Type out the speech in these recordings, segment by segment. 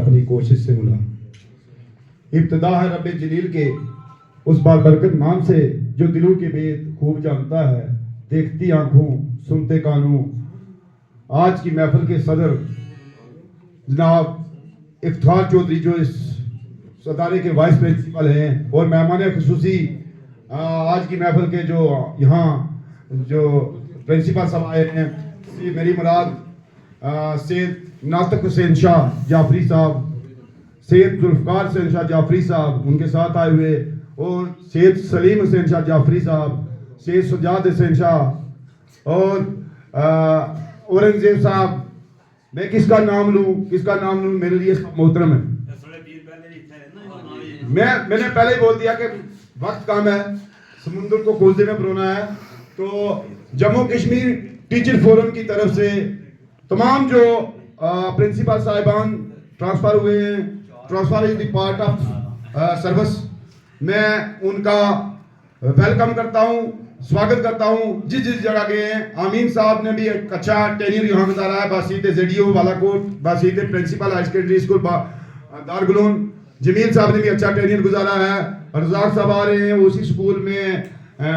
अपनी कोशिश से मिला। इब्तिदा है रब जलील के उस बाबरकत नाम से जो दिलों के भेद खूब जानता है, देखती आंखों सुनते कानों। आज की महफिल के सदर जनाब इफ्तिखार चौधरी जो इस सदारे के वाइस प्रिंसिपल हैं और मेहमान खुसूसी आज की महफिल के जो यहाँ जो प्रिंसिपल साहब आए हैं, मेरी मुराद सैयद नातक हुसैन शाह जाफरी साहब, सैयद जुल्फकार हुसैन शाह जाफरी साहब उनके साथ आए हुए, और सैयद सलीम हुसैन शाह जाफरी साहब, सैयद सजाद हुसैन शाह और औरंगजेब साहब। मैं किसका नाम लूं मेरे लिए मोहतरम है। मैंने पहले ही बोल दिया कि वक्त कम है, समुद्र को कोसे में परोना है। तो जम्मू कश्मीर टीचर फोरम की तरफ से तमाम जो प्रिंसिपल साहिबान ट्रांसफर हुए हैं, transfer is the part of service, मैं उनका वेलकम करता हूं, स्वागत करता हूं जिस जगह गए हैं। आमीन साहब ने भी एक अच्छा टेन्योर यहाँ गुजारा है, Basit JDO Balakot, Basit principal high secondary school Dargulun. Jamil साहब ने भी अच्छा टेन्योर गुजारा है। रजाक साहब आ रहे हैं, उसी स्कूल में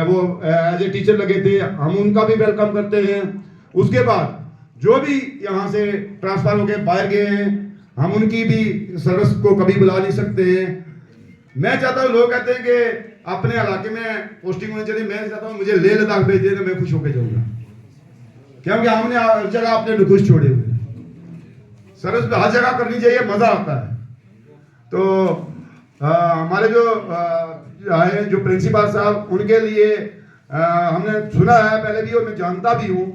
वो एज ए टीचर लगे थे, हम उनका भी वेलकम करते हैं। उसके बाद जो भी यहाँ से ट्रांसफर होकर बाहर गए हैं, हम उनकी भी सर्विस को कभी बुला नहीं सकते हैं। मैं चाहता हूँ, लोग कहते हैं कि अपने इलाके में पोस्टिंग होनी चाहिए, मैं चाहता हूँ मुझे लेह लद्दाख भेज दें तो मैं खुश होकर जाऊंगा, क्योंकि हमने हर जगह अपने नुकुश छोड़े हुए। सर्विस हर जगह करनी चाहिए, मजा आता है। तो हमारे जो आए जो प्रिंसिपल साहब, उनके लिए हमने सुना है पहले भी और मैं जानता भी हूँ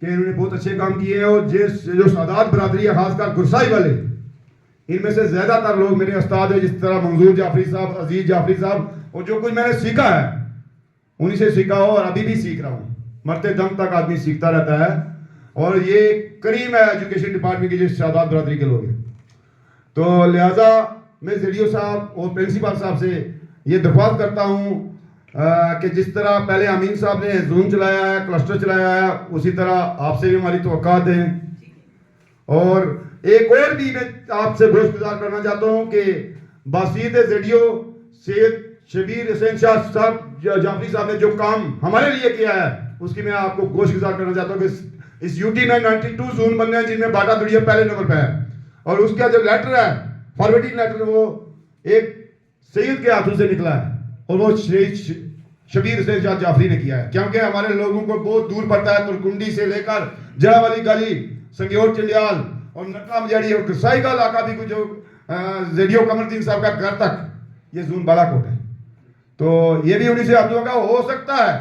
कि इन्होंने बहुत अच्छे काम किए हैं। और जो सादात बरादरी है, खासकर गुरसाई वाले, इनमें से ज्यादातर लोग मेरे उस्ताद हैं, जिस तरह मंजूर जाफरी साहब, अजीज जाफरी साहब। और जो कुछ मैंने सीखा है उन्हीं से सीखा हो और अभी भी सीख रहा हूँ। मरते दम तक आदमी सीखता रहता है, और ये करीम है एजुकेशन डिपार्टमेंट की जो सादात बरादरी के लोग हैं। तो लिहाजा मैं जेडीओ साहब और प्रिंसिपल साहब से ये दरख्वास्त करता हूँ कि जिस तरह पहले अमीन साहब ने जून चलाया है, क्लस्टर चलाया है, उसी तरह आपसे भी हमारी तवक्कात है। और एक और भी मैं आपसे गुज़ारिश करना चाहता हूँ कि बासीत जेडीओ सैयद शबीर हुसैन शाह साहब जाफरी साहब ने जो काम हमारे लिए किया है, उसकी मैं आपको गुज़ारिश करना चाहता हूँ कि इस यूटी में 92 जोन बनने हैं, जिनमें बाटा दुड़िया पहले नंबर पे है। और उसका जो लेटर है, फॉरवर्डिंग लेटर, वो एक सैयद के हाथों से निकला है, और वो शबीर हुसैन शाह जाफरी ने किया है। क्योंकि हमारे लोगों को बहुत दूर पड़ता है, तुरकुंडी से लेकर जड़ा वाली गली, संग्योर चंडियाल और नटला मजाड़ी और गुरसाई का इलाका भी कुछ जो जेडीओ कमरदीन साहब का घर तक ये जून बालाकोट है। तो ये भी उन्हीं से हाथों का हो सकता है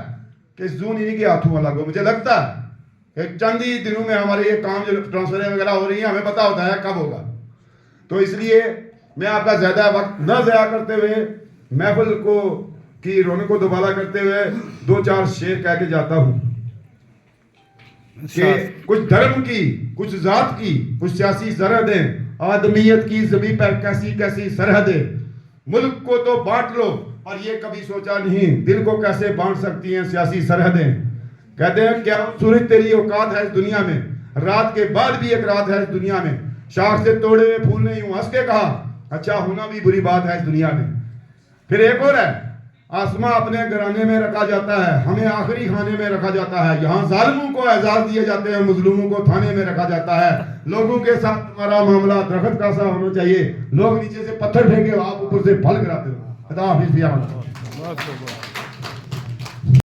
कि जून इन्हीं के हाथों अलग हो। मुझे लगता है कि चंद ही दिनों में हमारे ये काम जो ट्रांसफर वगैरह हो रही है, हमें पता होता है कब होगा। तो इसलिए मैं आपका ज्यादा वक्त न ज़ाया करते हुए, महफिल को की रौनक को दोबारा करते हुए 2-4 शेर कह के जाता हूं कि कुछ धर्म की, कुछ जात की, कुछ सियासी सरहदें, आदमियत की ज़मीन पर कैसी कैसी सरहदें। मुल्क को तो बांट लो, और ये कभी सोचा नहीं दिल को कैसे बांट सकती हैं सियासी सरहदें। कहते हैं क्या सूरज तेरी औकात है इस दुनिया में, रात के बाद भी एक रात है इस दुनिया में। शाख से तोड़े हुए फूल ने यूं हंस के कहा, अच्छा होना भी बुरी बात है इस दुनिया में। फिर एक और है, आसमां अपने घराने में रखा जाता है, हमें आखिरी खाने में रखा जाता है। यहाँ जालिमों को एजाज दिए जाते हैं, मजलूमों को थाने में रखा जाता है। लोगों के साथ तुम्हारा मामला दरख्त का सा होना चाहिए, लोग नीचे से पत्थर फेंके, आप ऊपर से फल गिराते हो। खुदा हाफिज़।